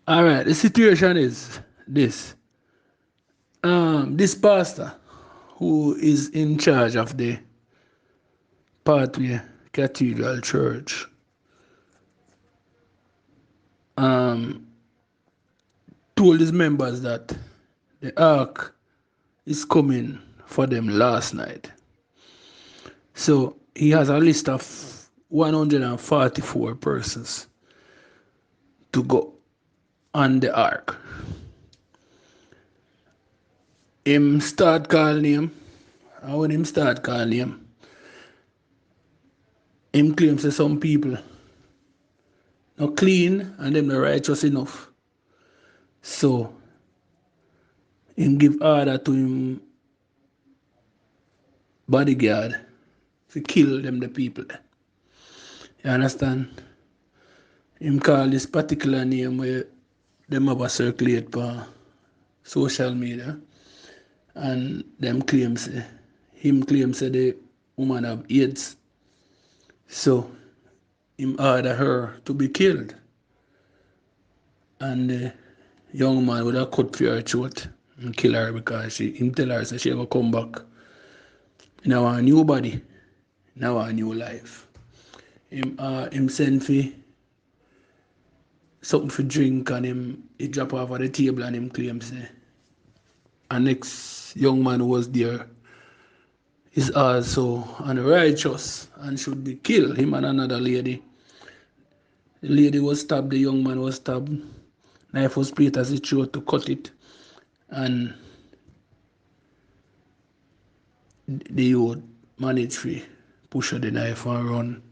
All right, the situation is this. This pastor who is in charge of the Pathway Cathedral Church um, told his members that the ark is coming for them last night. So he has a list of 144 persons to go on the ark. Him start calling him, and when him start calling him claims that some people not clean and them not righteous enough. So him give order to him bodyguard to kill them the people. You understand? Him call this particular name where them have a circulate for social media and them claims him claims that the woman have AIDS. So him order her to be killed. And the young man would have cut for her throat and kill her because him tell her that she ever come back in our new body, in our new life. Him send for something for drink and he drop off at the table and him claims a next young man who was there is also unrighteous and should be killed. Him and another lady. The lady was stabbed, the young man was stabbed. Knife was placed as his throat to cut it. And the youth managed to push the knife and run.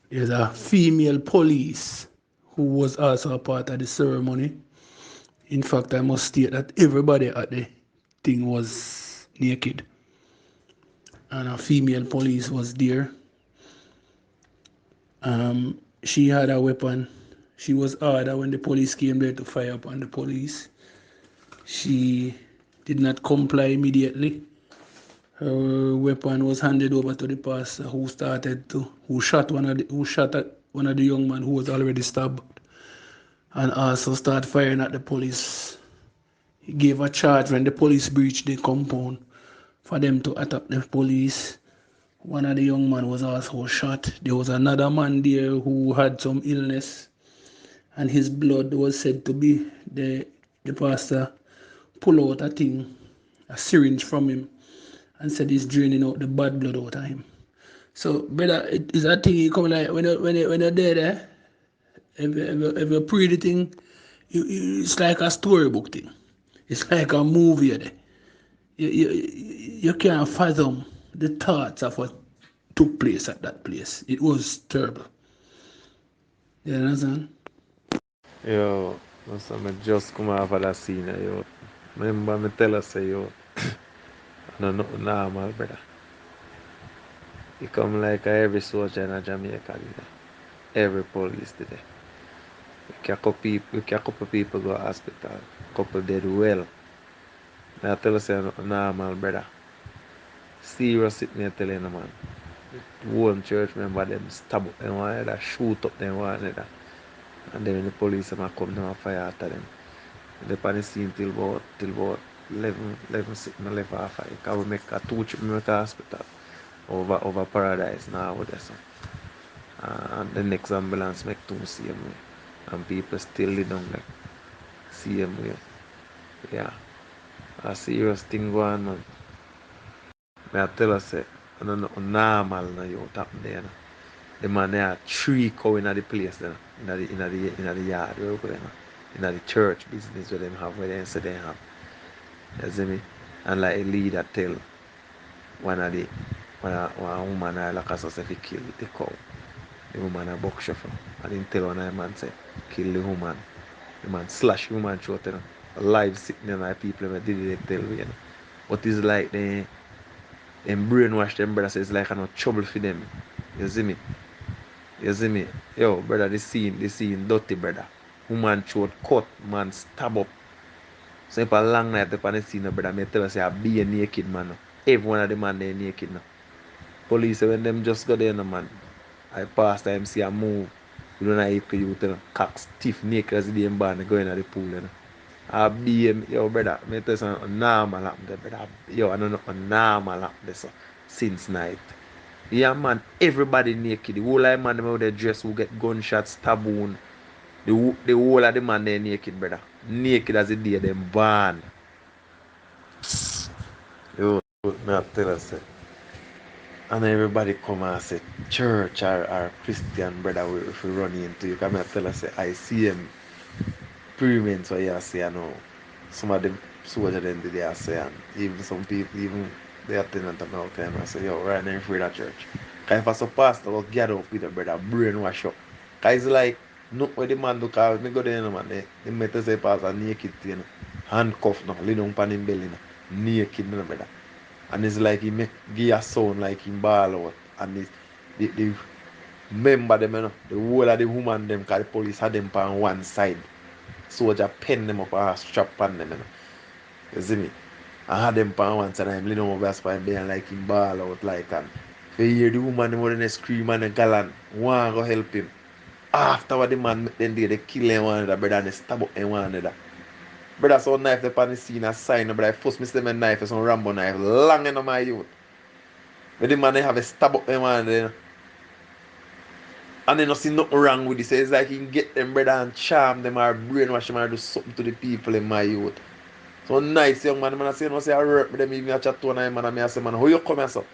There's a female police who was also a part of the ceremony. In fact, I must state that everybody at the thing was naked. And a female police was there. She had a weapon. She was ordered when the police came there to fire upon the police. She did not comply immediately. Her weapon was handed over to the pastor who shot at one of the young men who was already stabbed and also started firing at the police. He gave a charge when the police breached the compound for them to attack the police. One of the young men was also shot. There was another man there who had some illness and his blood was said to be the pastor pull out a syringe from him and said he's draining out the bad blood out of him. So, brother, it is a thing you come like when you're there, if you pray the thing, it's like a storybook thing. It's like a movie there. You can't fathom the thoughts of what took place at that place. It was terrible. You understand? Yo, so me just come off of that scene, yo. Remember me tell us, say, yo, no, no, normal, brother. He come like every soldier in Jamaica did. Every police did. Couple people go to hospital. Couple did well. Me I tell us, say, normal, brother. Serious it me I tell you, no, man. One church member them stab up them one another, shoot up them one another. And then when the police them come down and fire after them. They on the scene till about 11 sitting left off it. Cause we make a two trip we make a hospital over paradise now with this. And the next ambulance make two same way. And people still live down like same way. Yeah. A serious thing going on. May I tell us say I don't know normal now you happen there. No. The man there had three cow in the place there, in the yard where we go, in the church business where them have where they say they have. You see me? And like a leader tell one of the one woman I like us say if he kill the cow. The woman a buck shuffle. And then tell one of the man say kill the woman. The man slash the woman throat, you know. Live sitting in like people that did it tell you know. But it's like they them brainwash them brother, so it's like no trouble for them. You see me? You see me? Yo, brother, the scene dirty, brother. Woman throat cut, man stab up. So if a long night upon the scene, brother, me tell you say I be a naked man. No. Every one of the man they naked now. Police when them just go there, no man. I pass time see a move. You don't know if you tell cock stiff naked as the damn band going at the pool, you know. I be yo brother, me tell you something normal happen there, brother. Yo, I don't know normal happen there so since night. Yeah man, everybody naked. The whole of man them out there dress who get gunshots, stab wound. The whole of the man there naked, brother. Naked as the day them born. Yo, me I tell you say. And everybody come and say church or Christian brother if we run into you. Come and tell us say I see him experiments what you say, you know. Some of them soldiers them did they say, and even some people, even the attendant of our time, I say, yo, right now in free that church. Because if I so pastor will gather up with the brother, brainwash up. Because it's like, no, where the man do, because me go there, you know, man, they make us say pastor naked, you know, handcuffed, no, lay down on him belly, no, naked, you know, brother. And it's like he make give a sound like him ball out, and the member them, you know, the whole of the woman them, because the police had them on one side. Soldier pen them up or strap on them, you know. You see me? I had them on one side and I'm leaning over as far being like him ball out like and you hear the woman them when they scream and the gallant want to go help him. After the man then they kill him one another, brother, and they stab up him one another. Brother, so knife the on the scene a sign, but I first me see my knife is some Rambo knife long in my youth. But the man they have a stab up him one another. And they don't see nothing wrong with it. So it's like he can get them brother and charm them or brainwash them or do something to the people in my youth. So nice young man, I say, no, say I work with them, even I chat to one man, and I say, man, how you come here, so?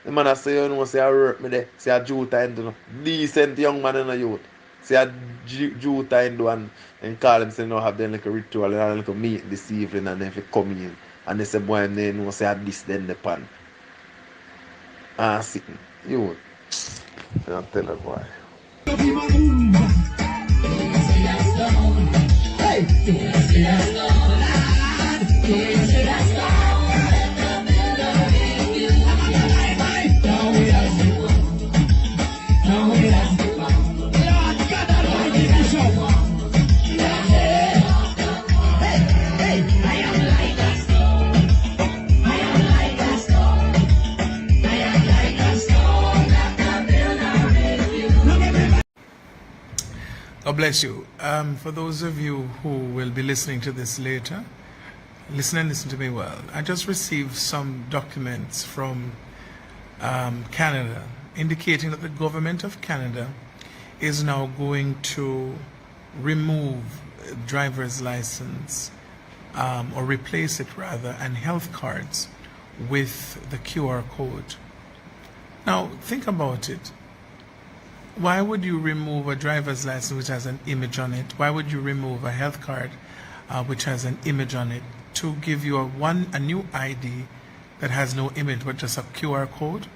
The man I say, you know, say I work with them, say I Juta into no. Decent young man in the youth. Say I Juta into and call him, say, no, have them like a ritual and a little meet this evening, and then if you come in, and they say, boy, they know, say I this, then the pan. Ah, sitting. You, I'll tell you, boy. God bless you. For those of you who will be listening to this later, listen to me well. I just received some documents from Canada indicating that the government of Canada is now going to remove driver's license or replace it rather, and health cards with the QR code. Now think about it. Why would you remove a driver's license which has an image on it? Why would you remove a health card which has an image on it to give you a new ID that has no image but just a QR code?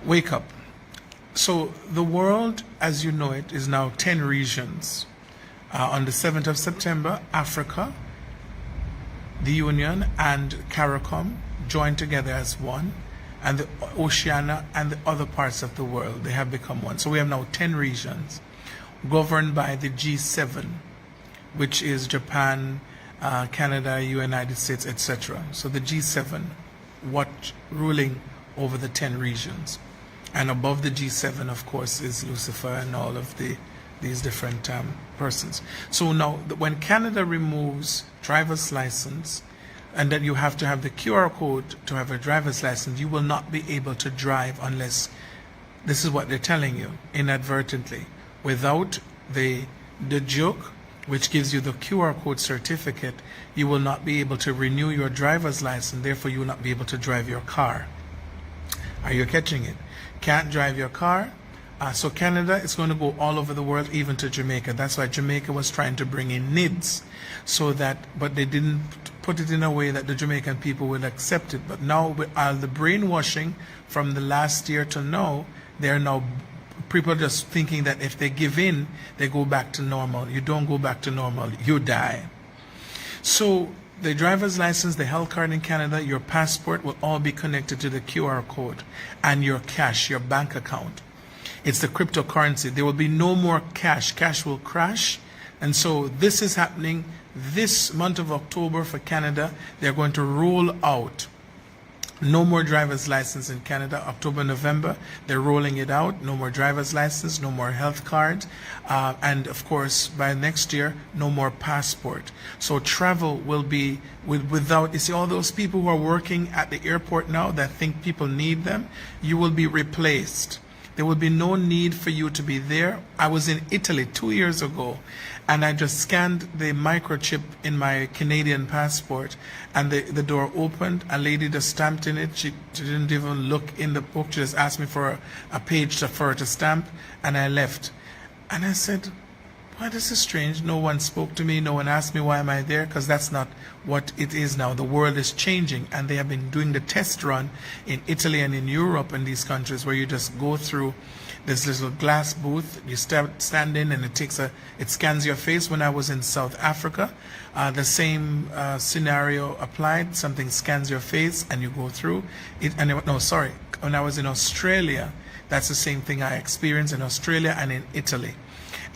Wake up. So the world as you know it is now 10 regions. On the 7th of September, Africa, the Union and CARICOM joined together as one, and the Oceania and the other parts of the world, they have become one. So we have now 10 regions governed by the G7, which is Japan, Canada, United States, etc. So the G7, ruling over the 10 regions. And above the G7, of course, is Lucifer and all of these different persons. So now, when Canada removes driver's license, and then you have to have the QR code to have a driver's license, you will not be able to drive unless, this is what they're telling you, inadvertently, without the joke, which gives you the QR code certificate, you will not be able to renew your driver's license, therefore you will not be able to drive your car. Are you catching it? Can't drive your car. So Canada is going to go all over the world, even to Jamaica. That's why Jamaica was trying to bring in NIDS, but they didn't put it in a way that the Jamaican people would accept it. But now, with all the brainwashing from the last year to now, people are just thinking that if they give in, they go back to normal. You don't go back to normal, you die. So the driver's license, the health card in Canada, your passport will all be connected to the QR code, and your cash, your bank account. It's the cryptocurrency. There will be no more cash. Cash will crash. And so this is happening this month of October for Canada. They're going to roll out No more driver's license in Canada. October, November, they're rolling it out. No more driver's license, no more health card. And of course, by next year, no more passport. So travel will be without, you see all those people who are working at the airport now that think people need them, you will be replaced. There will be no need for you to be there. I was in Italy 2 years ago, and I just scanned the microchip in my Canadian passport, and the door opened. A lady just stamped in it. She didn't even look in the book. She just asked me for a page for her to stamp, and I left. And I said, "Why, this is strange. No one spoke to me. No one asked me why am I there, because that's not what it is now. The world is changing, and they have been doing the test run in Italy and in Europe and these countries where you just go through this little glass booth. You stand in, and it scans your face. When I was in South Africa, the same scenario applied. Something scans your face, and you go through it. And when I was in Australia, that's the same thing I experienced in Australia and in Italy.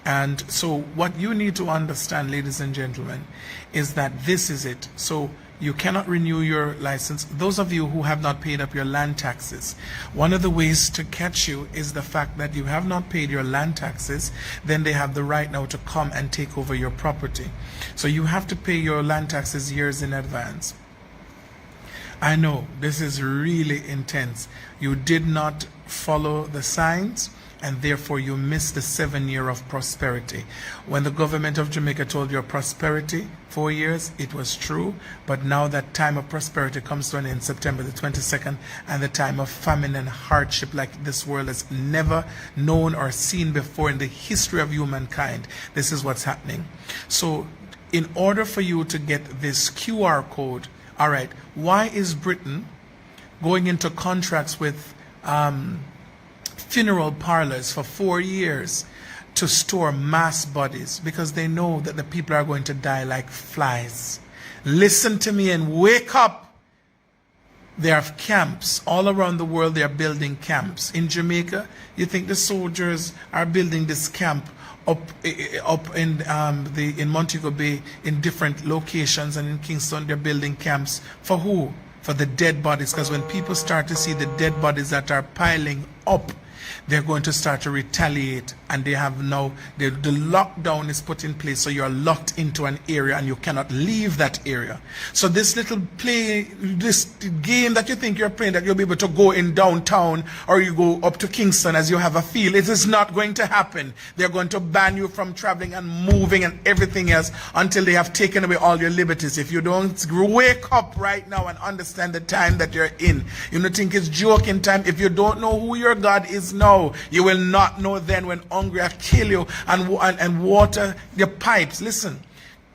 And so what you need to understand, ladies and gentlemen, is that this is it. So you cannot renew your license. Those of you who have not paid up your land taxes, one of the ways to catch you is the fact that you have not paid your land taxes. Then they have the right now to come and take over your property. So you have to pay your land taxes years in advance. I know this is really intense. You did not follow the signs, and therefore you missed the 7 year of prosperity. When the government of Jamaica told you prosperity, 4 years, it was true, but now that time of prosperity comes to an end, September the 22nd, and the time of famine and hardship like this world has never known or seen before in the history of humankind. This is what's happening. So in order for you to get this QR code, all right, why is Britain going into contracts with funeral parlors for 4 years to store mass bodies? Because they know that the people are going to die like flies. Listen to me and wake up. There are camps all around the world. They are building camps. In Jamaica, you think the soldiers are building this camp up in Montego Bay in different locations, and in Kingston they're building camps for who? For the dead bodies. Because when people start to see the dead bodies that are piling up, they're going to start to retaliate, and they have now the lockdown is put in place, so you're locked into an area and you cannot leave that area. So this little this game that you think you're playing, that you'll be able to go in downtown or you go up to Kingston as you have a feel, it is not going to happen. They're going to ban you from traveling and moving and everything else until they have taken away all your liberties. If you don't wake up right now and understand the time that you're in, you don't think it's joking time. If you don't know who your God is now, you will not know then when hungry will kill you and water your pipes. Listen,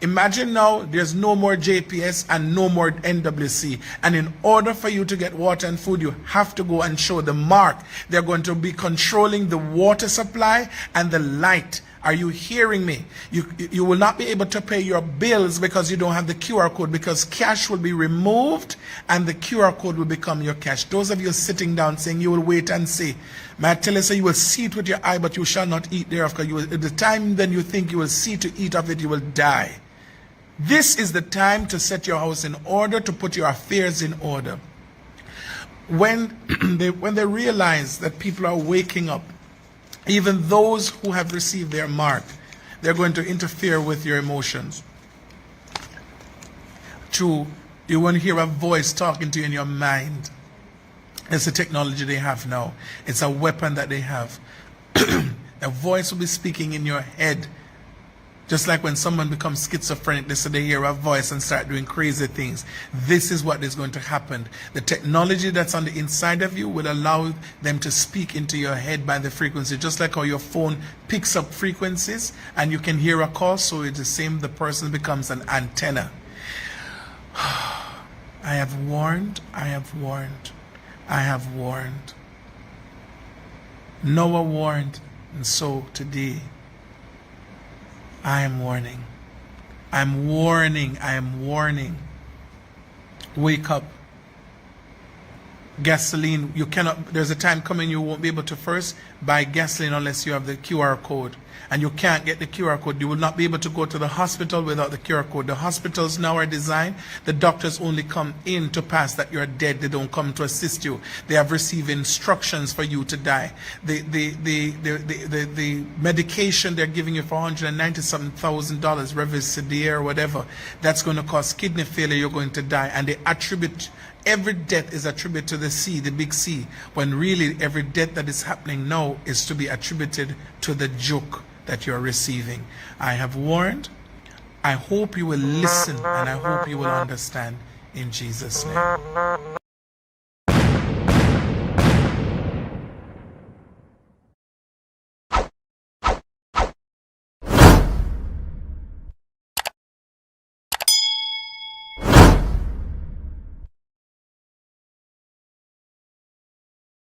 imagine now there's no more JPS and no more NWC, and in order for you to get water and food, you have to go and show the mark. They're going to be controlling the water supply and the light. Are you hearing me? You will not be able to pay your bills because you don't have the QR code, because cash will be removed and the QR code will become your cash. Those of you sitting down saying you will wait and see, may I tell you, so you will see it with your eye, but you shall not eat thereof, because at the time then you think you will see to eat of it, you will die. This is the time to set your house in order, to put your affairs in order. When they realize that people are waking up, even those who have received their mark, they're going to interfere with your emotions. True, you won't hear a voice talking to you in your mind. It's the technology they have now. It's a weapon that they have. A voice will be speaking in your head. Just like when someone becomes schizophrenic, they hear a voice and start doing crazy things. This is what is going to happen. The technology that's on the inside of you will allow them to speak into your head by the frequency. Just like how your phone picks up frequencies and you can hear a call, so it's the same, the person becomes an antenna. I have warned, I have warned, I have warned. Noah warned, and so today I am warning. I'm warning. I am warning. Wake up. gasoline, you cannot, there's a time coming you won't be able to first buy gasoline unless you have the QR code. And you can't get the QR code. You will not be able to go to the hospital without the QR code. The hospitals now are designed, the doctors only come in to pass that you're dead. They don't come to assist you. They have received instructions for you to die. The medication they're giving you for $197,000, Revicedar or whatever, that's going to cause kidney failure. You're going to die. And they attribute, every death is attributed to the C, the big C, when really every death that is happening now is to be attributed to the joke that you're receiving. I have warned. I hope you will listen and I hope you will understand in Jesus' name.